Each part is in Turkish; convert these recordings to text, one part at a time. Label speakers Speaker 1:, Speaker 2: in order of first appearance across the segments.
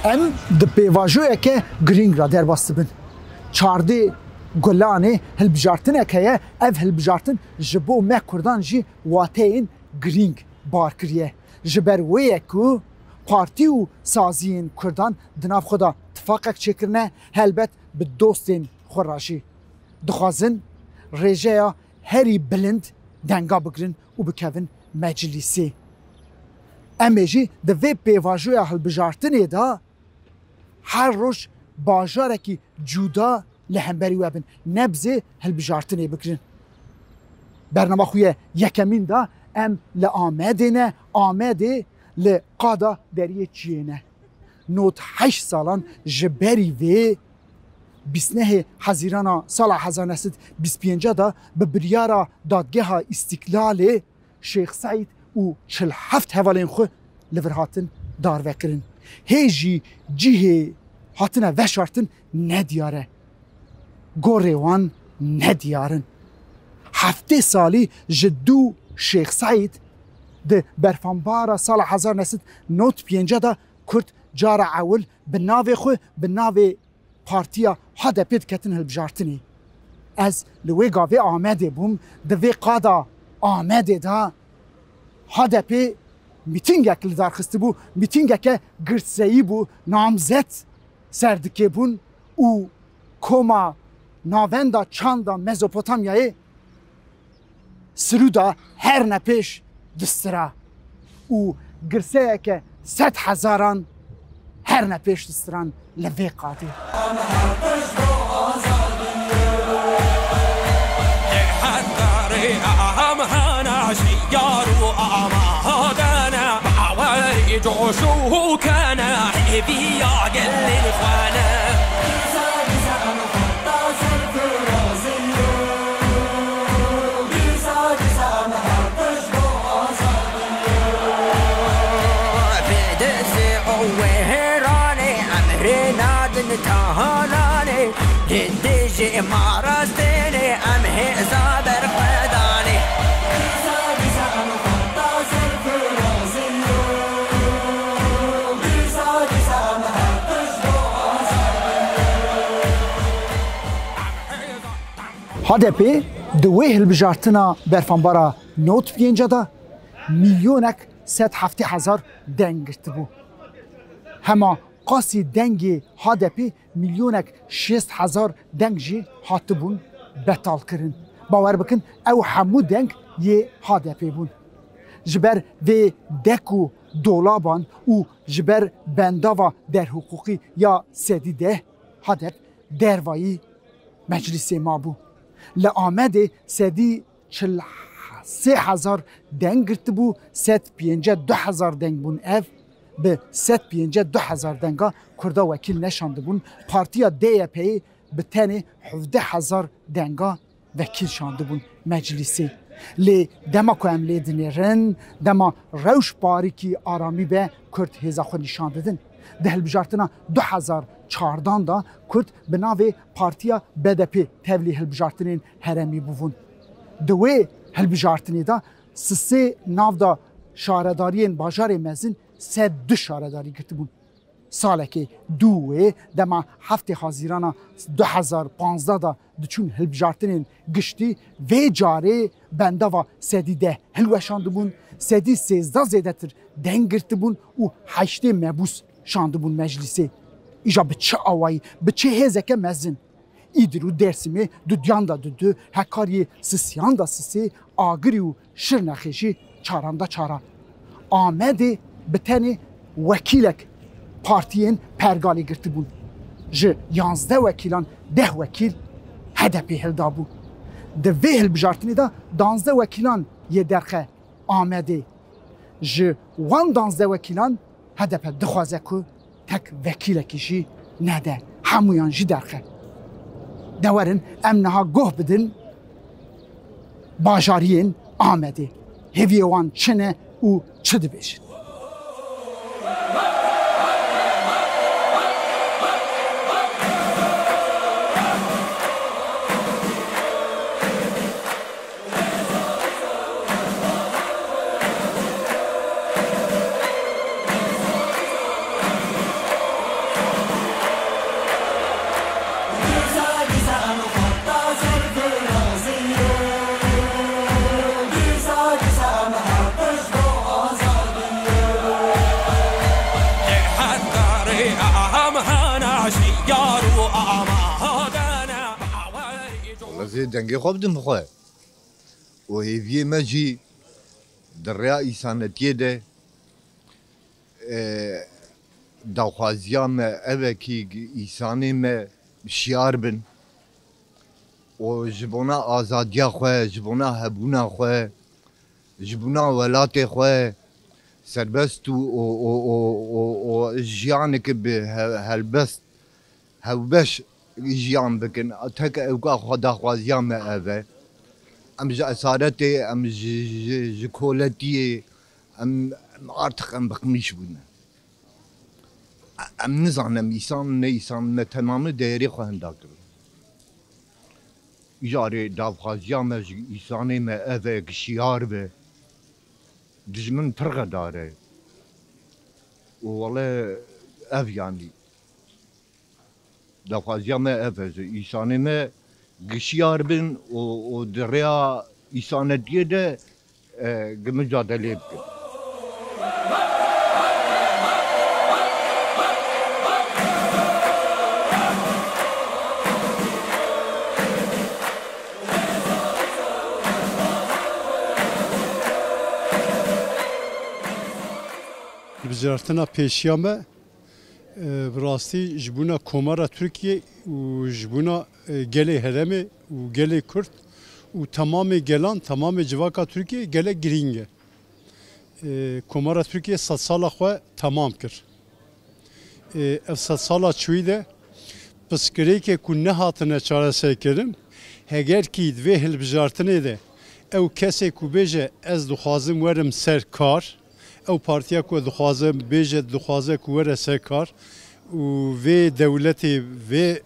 Speaker 1: ام د پیواژوی که گرینگ را در باست بن چارده گلانه هلبجارتن که اف هلبجارتن جبو ما کردان جی واتین گرینگ بار کریه جبر وی کو پارتی و سازین کردان دناف خدا اتفاقک چکرنه هلبت به دوستین خوراشی دخوازن رجایا هری بلند دنگا بگرن و بکوین مجلسی امیجی دوی پیواژوی هلبجارتنی دا هر روش باجارکی جدا لهمبری وابن نبزه هلبجارتنی بکرن برنامه خوی یکمین دا ام لآمده آمده لقادا دریه چیه نوت 8 سالان جبری و 29 حزیران سال 1925 دا به بریارا دادگاه استقلال شیخ سعید و 47 حوالین خو لورهاتن دار وکرن هیجی جیه هاتنه وشارتن ندیاره گوریوان ندیارن 7 سالی جدو شیخ سعید ده برفانبارا سال 1995 دا کرد جار اول به ناو خو به ناو پارتیا HDP کتن هلبجارتنی از لوی گاوی آمده بوم دوی قادا آمده دا HDP میتینگک لدار خسته بو میتینگک گرسایی بو نامزد سردکه بون او کما ناوندا چاندا مزوپوتامیای سرودا هر نپیش دسترا او گرسایی که 100,000 هر نپیش دستران لوی قاطی جوشو كان حبي عقل الخانة تهاناني جدي مارستني امهي زابر قداني HDP دوی هلبجارتنا برفانبارا نوت پینجا دا میلیونک 170,000 دنگ گرفته بو هما قاسی دنگ HDP میلیونک 60,000 دنگ جی هات بون بتال کرن باور بکن او همو دنگ یه HDP بون جبر و دکو دولابان او جبر بنداوا در حقوقی یا سدیده HDP دروایی مجلس ما بو لآمده سدی 43,000 دنگ گرفته بو 152,000 دنگ بون اف به 152,000 دنگا کردا وکیل نشانده بون پارتیا DYP به تنه 17,000 دنگا وکیل شانده بون مجلسی لی دما که املی دنیرن دما روش باری که آرامی به کرد هزا خود نشان دادن ده هلبجارتنا 2014 دا کرد به ناو پارتیا BDP تولی هلبجارتنین هرمی بوون دوی هلبجارتنی دا سه ناو دا شاردارین باجار مزین 102 شارداری گرفته بون ساله که دوه دما هفته حاضرانا 2015 دا دچون هلبجارتنین گشتی و جاره بنده و سدیده هلوشانده بون سدی 13 زیده تر دنگ گرفته بون و 8 مبوس شانده بون مجلسی ایجا به چه آوایی به چه هزکه مزین ایدرو درسیمه دو دیان دا دو هکاری سسیان دا سسی آگری و شرنخیشی چاران دا چارا آمده به تنی وکیلک پارتیین پرگالی گرفته بود جه 11 وکیلان 10 وکیل HDP هلدا بود دوی هلبجارتنی دا 12 وکیلان یه درخه آمده جه 12 وکیلان HDP دخوازه که تک وکیلکیشی نده همویان جی درخه دورن امنها گوه بدن باجارین آمده هیویوان چنه و چه دبیش
Speaker 2: دنگی خواب دم خواه و هیوی مجی در ریا ایسانتیه ده داخوازیا me evekî îsanê me şiyar bin û ji bona azadiya xwe, ji bona hebûna xwe, ji bona welatê xwe serbest û jiyanekî bi helbest hewbeş jiyan bikin. Tek evka xwe daxwaziya me ev e. Em ji esaretê, em ji koletiyê, em artık em bıkmış bûne. Em nizanim îsan ne îsan me temamı değerî xwe henda kirin. Jarê davxwaziya me ji îsanê me ev e şiyar be. Dijmin pir xedar e. û wele ev yanî. Davxwaziya me ev e ji îsanê me gişiyar bin û di rêya îsanetiyê de mücadelê bikin.
Speaker 3: Bijartina pêşiya me bi rastî ji bûna Komara Tirkiye û ji bûna gelê herêmê û gelê Kurd û temamê gelan, temamê civaka Tirkiye gelek girîng e. Komara Tirkiye sed sala xwe temam kir. Ev sed sala çûyî de piskirêkê ku nehatine çareserkirin, hegerkî divê hilbijartinê de ew kesê ku bêje ez dixwazim werim ser kar, ew partiya ku dixwaze bêje dixwaze ku were ser kar û vê dewletê vê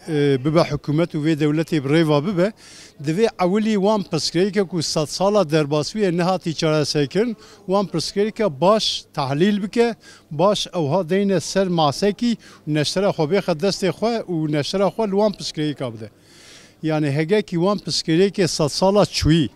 Speaker 3: bibe hikûmet û vê dewletê bi rêva bibe, divê ewilî wan pirsgirêke ku sed sala derbasbûyê nehatî çareserkirin, wan pirsgirêke baş tehlîl bike, baş ewha deyne ser masekî neştera xwe bêxe destê xwe û neştera xwe li wan pirsgirêka bide. Yani hegekî wan pirsgirêkê sed sala çûyî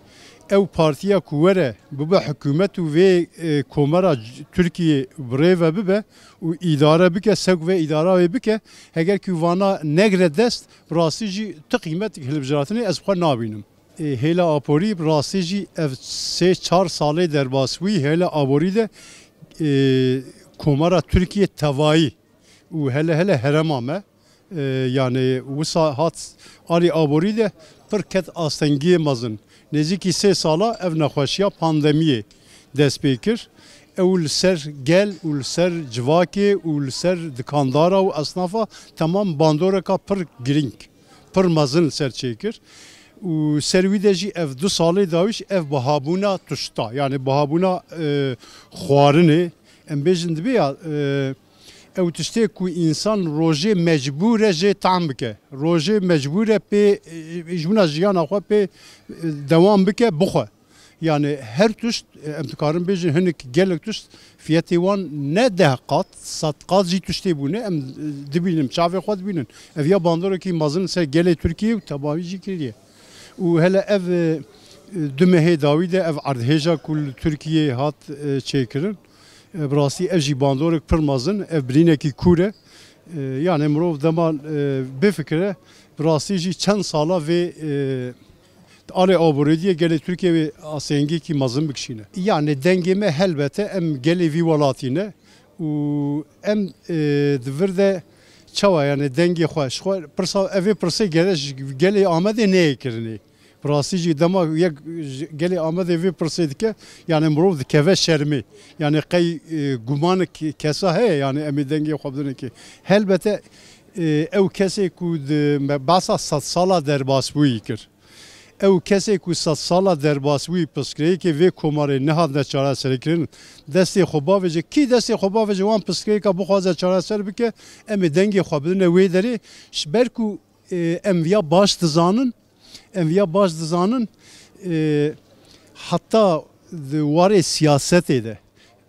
Speaker 3: ew partiya ku were bibe hikûmet û vê Komara Tirkiye bi rêve bibe û îdare bike, sek vê îdara wê bike, hegerkî vana negre dest bi rastî jî ti qîmet hilbijartinê ez xwe nabînim. Hêla aporî bi rastî jî ev 3-4 salê derbasbûyî hêla aporî de Komara Tirkiye tevayî û hele herema me yani wisa hat arî aporî de pir ket astengiyê mezin. Nêzîkî 3 sala ev nexweşiya pandemiyê dest pê kir. Ew li ser gel û li ser civakê û li ser dikandara û esnafa temam bandoreka pir girîng, pir mezin li ser çêkir. Û ser wî de jî ev 2 salê dawîş ev bihabûna tuşta, yani bihabûna xwarinê, em bêjin dibe ya ew tiştê ku însan rojê mecbûr e jê tam bike. Rojê mecbûr e pê ji bûna jiyana xwe pê dewam bike bixwe. Yani her tuşt em dikarin bêjin hinek gelek tuşt fiyetê wan ne 10 qat, 100 qat jî tuştê bûne em dibînin, çavê xwe dibînin. Ev ya bandorekî mezin ser gelê Tirkiye û tebavî jî kiriye. û hele ev du mehê dawî de ev erdhêja ku li Tirkiye hat çêkirin. Bi rastî ev jî bandorek pir mezin, ev birînekî kûr e. Yani mirov dema bifikire bi rastî jî çend sala vê arê aborîdiyê gelê Tirkiye wê asengekî mezin bikişîne. Yani dengê me helbete em gelê vî welatî ne û em divir de çawa yani dengê xwe ji xwe pirsa evê pirsê gelê Amedê neyê kirinê. Bi rastî jî dema yek gelê Amedê vê pirsê dike yani mirov dikeve şermê. Yani qey gumanek kesa heye yani em ê dengê xwe bidinekê. Helbete ew kesê ku basa 100 sala derbasbûyî kir. Ew kesê ku 100 sala derbasbûyî pirsgirêkê vê Komarê nehatine çareserkirin destê xwe bavêje kî destê xwe bavêje wan pirsgirêka bixwaze çareser bike em ê dengê xwe bidine wê derê ji ber ku em viya baş dizanin hatta di warê siyasetê de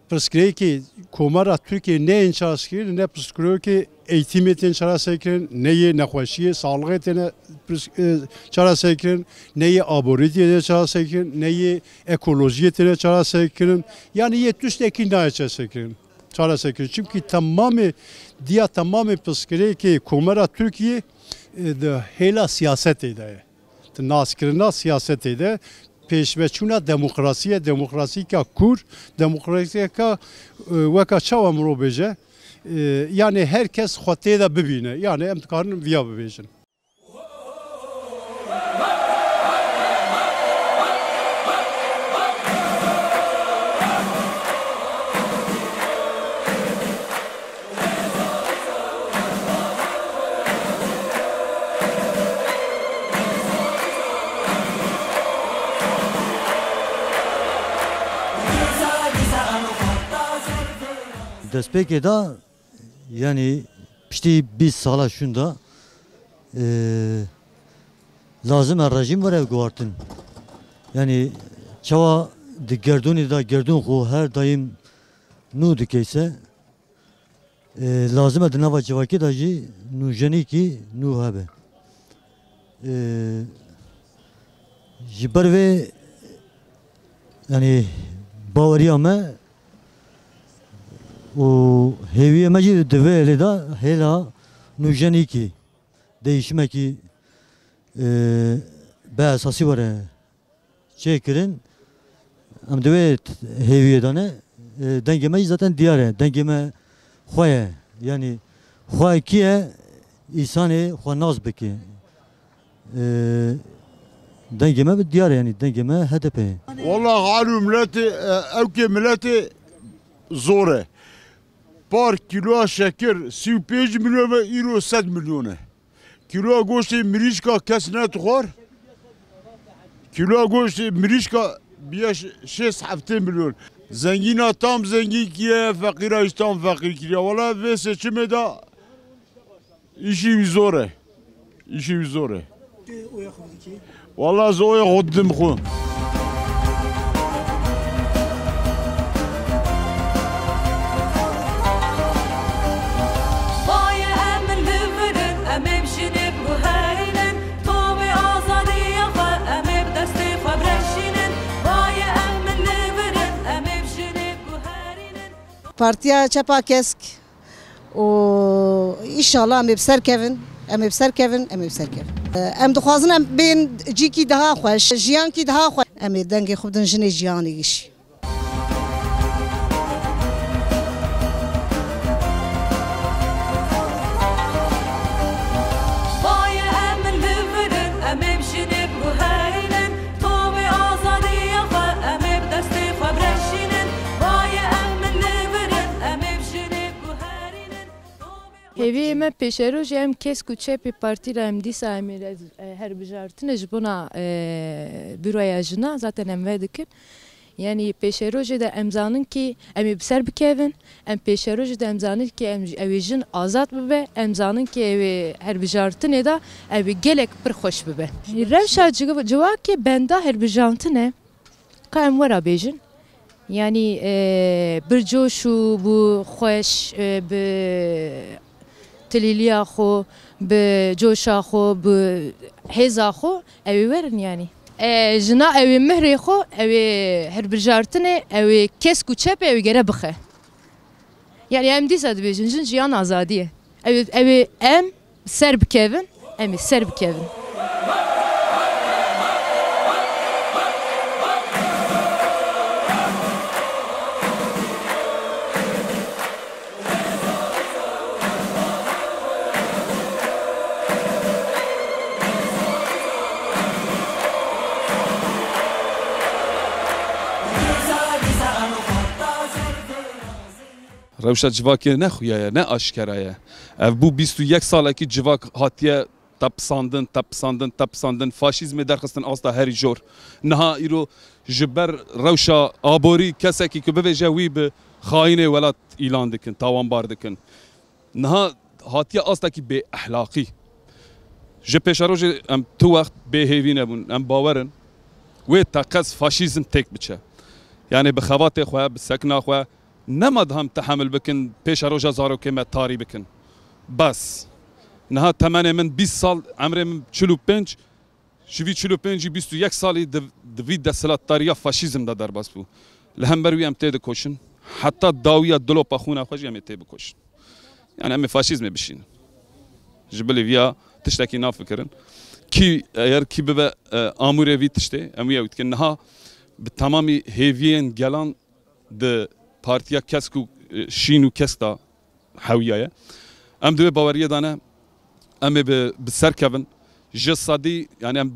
Speaker 3: pirsgirêkê Komara Tirkiye neyên çareserkirin ne pirsgirêkê eğitimê tên çareserkirin, ne yê nexweşiyê, sağlığê têne çareserkirin, ne yê aborîdiyê têne çareserkirin, ne yê ekolojiyê têne çareserkirin. Yani yê tiştekî nayê çareserkirin. Çünkü tamamê diya tamamê pirsgirêkê Komara Tirkiye di hêla siyasetê de ye. naskirina siyaseti de peşveçuna demokrasi ka kur, demokrasiye ka vaka çava mrobeje. Yani herkes xwatê de bibîne. Yani em dikarin viya bibêjin.
Speaker 4: Destpêkê da yani piştî 20 sala şunda lazım e rejim var ev guartin. Yani çava di gerdûnê da gerdûn xwe her daim nû dikeyse lazım e di nava civakê da jî nûjenîkî nû hebe. Ji ber vê yani baweriya me o heviye meci develi da hela nûjenîkî değişmekî be esasî var çêkirin em divê heviye da ne dengê me zaten diyar e dengê me xwe ye yani xwe kî ye îsanê xwe naz bike dengê me diyar e yani dengê me HDP ye.
Speaker 5: Vallahi halû milletê evkê milletê zor e. Par kiloa şeker 35 milyon ve euro 100 milyon e. Kiloa goştê mirîşka kes netixwar. Kiloa goştê mirîşka biya 6 milyon. Zengîna tam zengîn kiye, fekîra hiç tam fekîr kiriye. Valla vê seçimê da işî wî zor e. İşî wî zor e. Valla ez oya xwe didim xwe.
Speaker 6: Partiya Çapa Kesk o inşallah em serkevin em dixwazin em bên cîkî daha xweş jiyankî daha xweş em ê dengê xwe bidin jinê jiyanê gişî.
Speaker 7: Hevî me pêşerojê em kesk û çepê partî em dîsa em her bijartine ji bona büroya jina zaten em vê dikin. Yani pêşerojê de em zanin ki em ê bi ser bikevin, em pêşerojê de em zanin ki ew ê jin azad bibe, em zanin ki ew ê her bijartinê da ew ê gelek pir xweş bibe. Rewşa civakê benda herbijantine ka em wera bêjin. Yani bircoş û bu xweş bi tilîliya xwe bi coşa xwe bi hêza xwe ew ê werin yani. Jina ew ê mihrê xwe ew ê herbijartinê ew ê kesk û çepê ew ê gere bixe. Yani em dîsa dibêjin jin jiyan azadî ye. Ew ê em ser bikevin, em ê ser bikevin.
Speaker 8: Rewşa civakê ne xuya ye, ne aşkera ye. Ev bu 21 salekî civak hatiye tepsandin, faşîzmê derxistin asta herî jor. Niha îro ji ber rewşa aborî kesekî ku bibêje wî bi xayînê welat îlan dikin, tawanbar dikin. Niha hatiye astekî bê ehlaqî. Ji pêşerojê em tu wext bêhêvî nebûn, em bawerin wê teqez faşîzm têk biçe. Yani bi xevatê xwe, bi sekna xwe nemad hem tehamül bikin pêşa roja zarokê me tarî bikin. Bes. Niha temenê min 20 sal, emrê min 45, ji vî 45 21 salî di vî desthilatdariya faşîzm da derbas bû. Li hember wî em tê dikoşin. Heta dawiya dilopa xûna xwe jî em ê tê bikoşin. Yani em ê faşîzmê bişînin. Ji bilî viya tiştekî nafikirin. ki eğer ki bebe amurevi tişte emiye utken naha tamamı heviyen gelan de partiya kesku şinu kesta hawiye em de bavariye dana em be serkevin je sadi yani em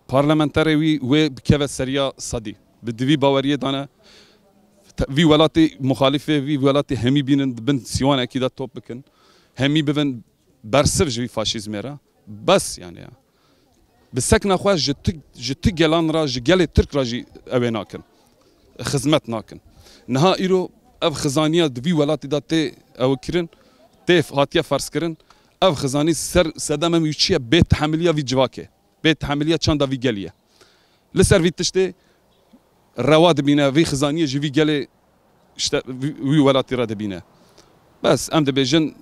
Speaker 8: parlamenterevi ve bikeve seriya sadi bi divi bavariye dana vi welati muhalife vi welati hemi binin bin siwan akida top bikin hemi bivin bersiv ji faşizmera bas yani ya بسك نخواش جت جلان را جل ترك راجي أبناكن خدمت ناكن نها إيرو أب خزانية دبي ولاتي داتي أو كرن تيف هاتيا فرس كرن أب خزاني سر سدام ميوتشيا بيت حملية في جواكه بيت حملية چاندا في جلية لسر في تشتي رواد بينا في خزانية جي في جلي شت في ولاتي راد بينا بس أم دبيجن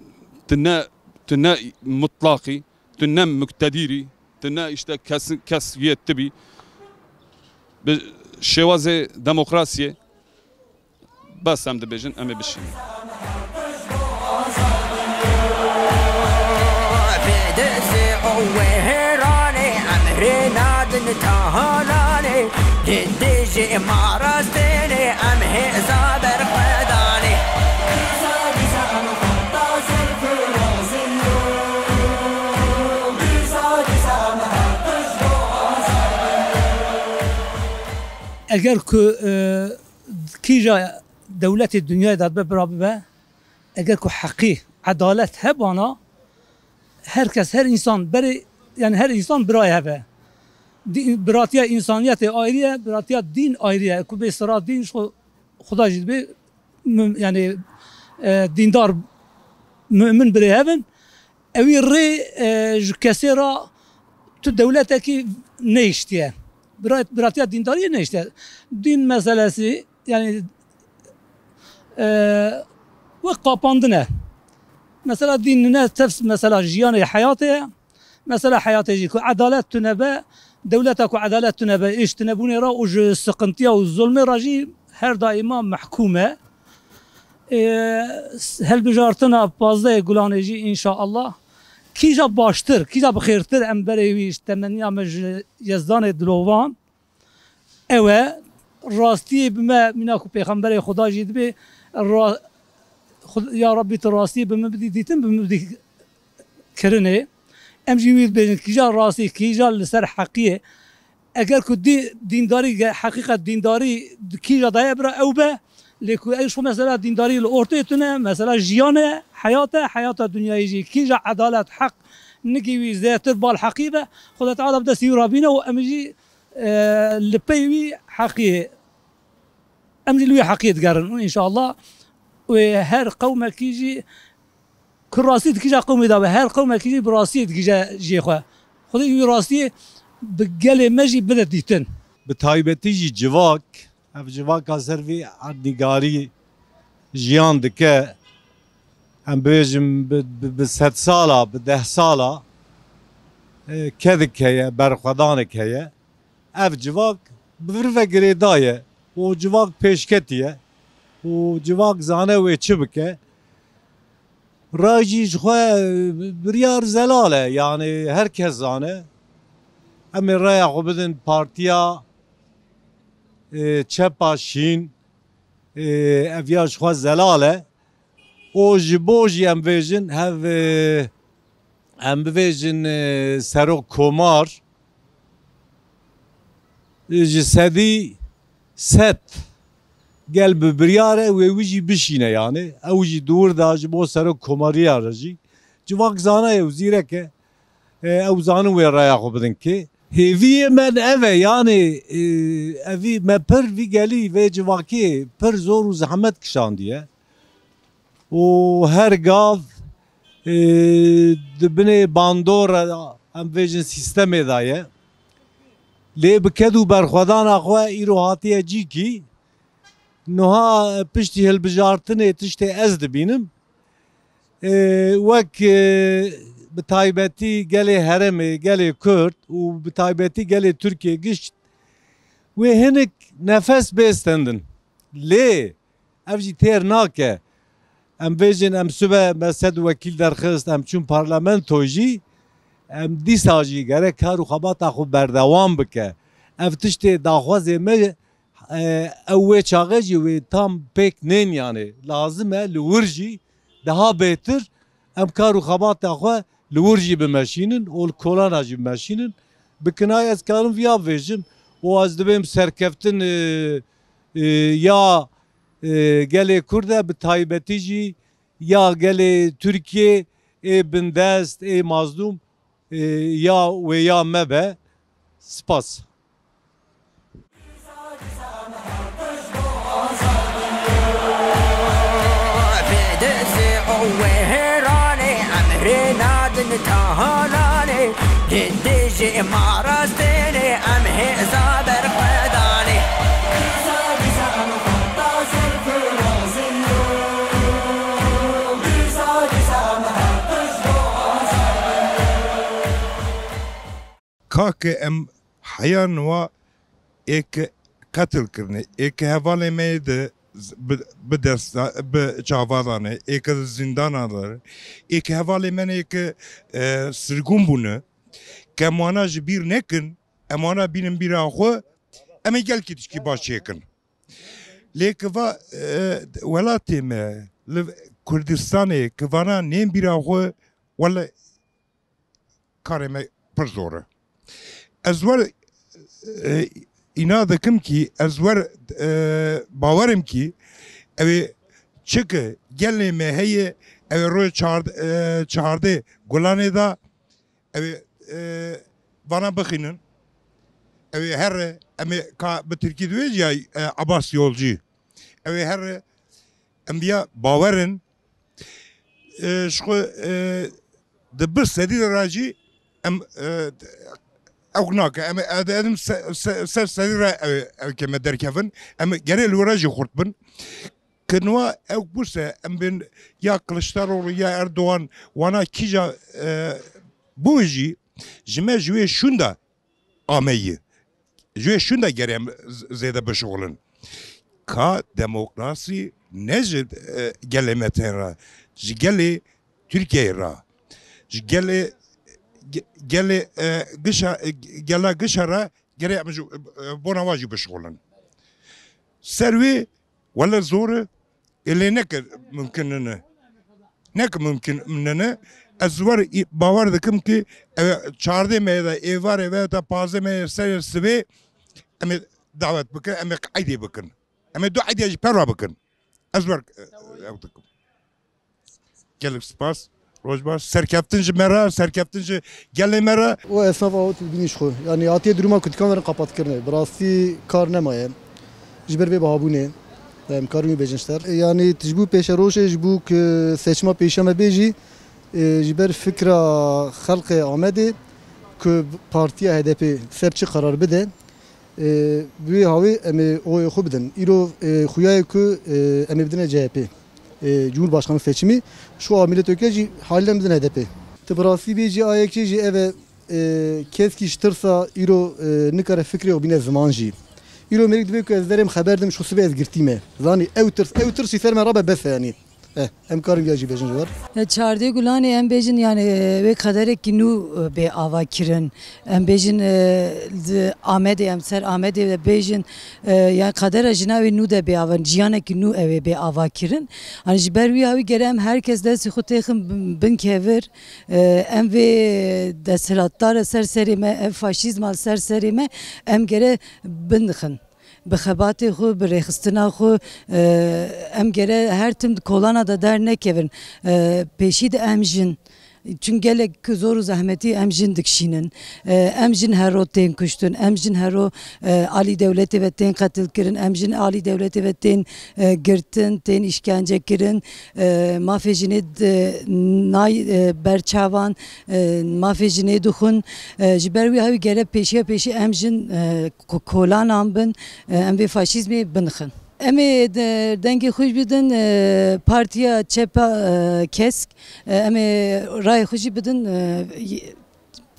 Speaker 8: تنا مطلقي تنا مقتديري تنا işte kes yetti bir şevaze demokrasiye bas hem de bejin eme bir şey.
Speaker 9: اگر که کیجا دولت دنیا داد به اگر که حقی عدالت هبانا هر کس هر انسان بری یعنی هر انسان برای هبه براتیا انسانیت آیریه براتیا دین آیریه که به سرا دین خدا جد به یعنی دیندار مؤمن بری هبن اوی ری کسی را تو دولت کی نیشتیه براتیا دینداری نیست دین meselesi yani و قاپاندنه مثلا دین نه تفس مثلا جیان حیاته مثلا حیاته جی که عدالت تنبه دولت کو عدالت تنبه ایش تنبونه را و سقنطیا و ظلم راجی هر دائما محکومه هل بجارتنا پازده گلانجی ان شاء الله کیجا باشتر کیجا بخیرتر ام برویش تمنیا مج یزدان دلوان اوه راستی بما مناکو پیغمبر خدا جید به یا ربی تو راستی بما بدی دیتن بما بدی کرنه ام جوید بین کیجا راستی کیجا لسر حقیه اگر که دینداری حقیقت دینداری کیجا دایه برا او به لیکو ایشو مثلا دینداری الارته تونه مثلا جیان حیات دنیایی جی کیجا عدالت حق نگیوی زیتر بال حقیبه خدا تعالی بده سیورابینه و امجی لبيوي حقيقي أمجي لوي حقيقي تقارن إن شاء الله وهر قوم كيجي كل راسي كيجا قوم دابا هر قوم كيجي براسي كيجا جيخوا خذي راسي بقالي ماجي بدأ ديتن
Speaker 10: بتايبتي جواك اف جواك سروي عديقاري جيان دكا ام بيجم بست سالة بده سالة كذك هي برخدانك هي اف جواك بفرفه گریدایه و جواک پیشکتیه و جواک زانه و چبکه راجیش خواه بریار زلاله یعنی هر کس زانه امی رای خو بدن پارتیا چپا شین افیاش خواه زلاله و جبوجی ام ویجن ام بویجن سرو کمار جسدی ست گل ببریاره و ویجی بشینه یعنی اوجی دور داج بو سر کماری آرجی جواک زانه او زیره که او زانه و رای خو بدن که هیوی من اوه یعنی اوی من پر وی گلی و جواکی پر زور و زحمت کشاندیه و هر گاو دبنه باندور هم ویجن سیستم دایه لی بکدو برخودان اخوه ایرو هاتیه جی کی نوها پشتی هلبجارتنه تشتی از دبینم وک بتایبتی گلی هرمه گلی کرد و بتایبتی گلی ترکیه گشت و هنک نفس بیستندن لی افجی تیر ناکه ام ویژن ام سبه مسد وکیل درخست ام چون پارلمنتو جی ام دیسا جی گره کار و خبات خو بردوام بکه اف تشتی داخوازه me اوه چاقه جی و tam pek nên yani lazım e li wir jî daha bêtir em kar û xebatê xwe li wir jî bimeşînin û li kolana jî bimeşînin bi kinayê ez karim viya bêjim û ez dibêm serkeftin ya gelê Kurd e bi taybetî jî ya gelê Tirkiye ê bindest ê mazlûm ya wê ya me be spas.
Speaker 11: وهراني أمرنا دنتهاناني جديجي مارستيني أمهي زابر قداني
Speaker 12: كاك ام حيان و ايك قتل كرني ايك هوالي ميد بدرس بچاوالانه ایک زندان آداره ایک حوالی من ایک سرگون بونه که امانا جبیر نکن امانا بینم بیر آخو اما گل کتش کی باش چیکن لیکن و ولاتی ما کردستانه که وانا نیم بیر آخو ولی کاری ما پر زوره ازور اینا دکم کی ازور باورم کی اوی چکه گلی me heye اوی روی çağırdı گلانه دا اوی bana bakının اوی her emi ka bu Türkiye diyoruz ya Abbas yolcu اوی her embiya baverin şu de bir sedi raci em أغناك أما أدم سريرة كما دركفن أما جري الوراجي خرطبن كنوا أو بوسة أم بين يا كلشتارو يا أردوغان وانا كيجا بوجي جمع جوي شوندا آمية جوي شوندا جري زيادة بشغلن كا ديمقراطي نجد جلي مترا جلي تركيا را جلي gele gışara gere amcu bonavacı beşğulan servi valla zoru ele ne mümkün ne azvar bavar dıkım ki çağırdı meyda evar eve da pazı me sersive ama davet bakın ama kaydı bakın ama dua edici para bakın azvar dıkım gelip spas Rojbaş, serkeftinci mera, serkeftinci gele mera.
Speaker 13: O esnaf avut biniş xo. Yani atiye duruma kutkan verin kapat kirne. Brasti kar nemaye. Jiber ve bahabune. Dem karmi bejinşler. Yani tijbu peşe roşe jbu ki seçma peşeme beji. Jiber fikra halkı amede ki partiye HDP serçi karar bide. Bu havi emi oy xo bidin. İro xuyay ki emi bidine CHP. Cumhurbaşkanı seçimi şu an milletvekili halinden bizden HDP. Tıbrasi beci ayakçı eve keski ştırsa iro nikare fikri o bine zamanji. İro merik dibe ki ezlerim haberdim şu sibe ez girtime. Zani evtır şifer merhaba bes yani. Emkarım gelci bejin var.
Speaker 14: Çardı gulani em bejin yani ve kadere ki nu be ava kirin. Em bejin Ahmedi emser Ahmedi ve bejin yani kadere jina ve nu de be avan ciyane ki nu eve be ava kirin. Hani jiberwi avi gerem herkes de sixutexim bin kever em ve deselattar serserime ev faşizmal serserime em gere bindixin. بخباتي خو برخستنا خو ام گره هر تم کولana da dernek evin peşi de emjin çünkü gelek zor zahmeti emjin dikşinin emjin hero ten kuştun emjin hero ali devleti ve ten katil kirin emjin ali devleti ve ten girtin ten işkence kirin mafejini nay berçavan mafejini duhun jiberwi havi gere peşi emjin kolanam bin em ve faşizmi binxin Emi dengi خوش بدن partiya çepa kesk emi ray خوشی بدن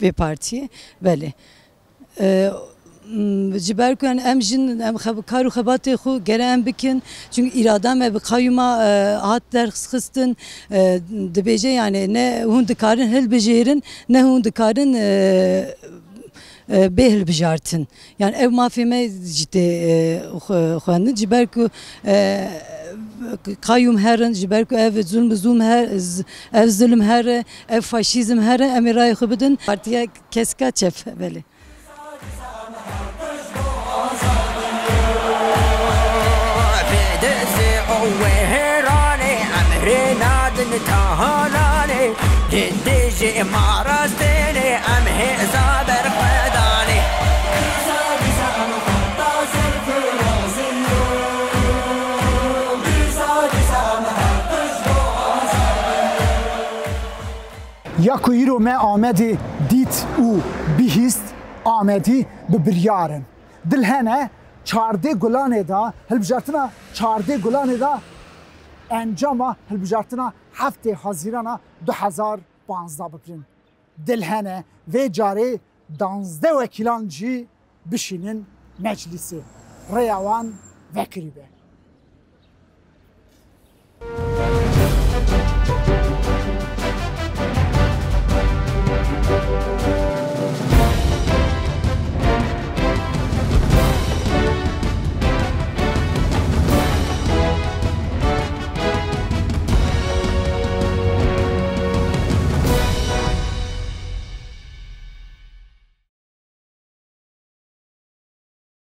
Speaker 14: ve partiye böyle جبر کن ام جن ام کارو خبات خو گرم بکن چون اراده ما به قیوما هات درس خستن دبیجه yani ne hund karın hel becerin ne hund karın behel bejartın yani ev mafime ciddi xwanı ciber ku kayyum herin ciber ku ev zulm her ev zulm her ev faşizm her emiray xubidin partiye keska çef beli
Speaker 11: وهراني أمرنا دنتهالاني جديجي مارستيني أمهي زابر خداني
Speaker 1: یا کو ایرو ما آمدی دیت او بیهیست آمدی به بریارن دل هنه چارده گلانه دا هلبجارتنا چارده گلانه دا انجاما هلبجارتنا هفته حزیرانا 2015 بکرین دل هنه و جاره 12 وکیلان جی بشینن مجلسی ریوان وکریبه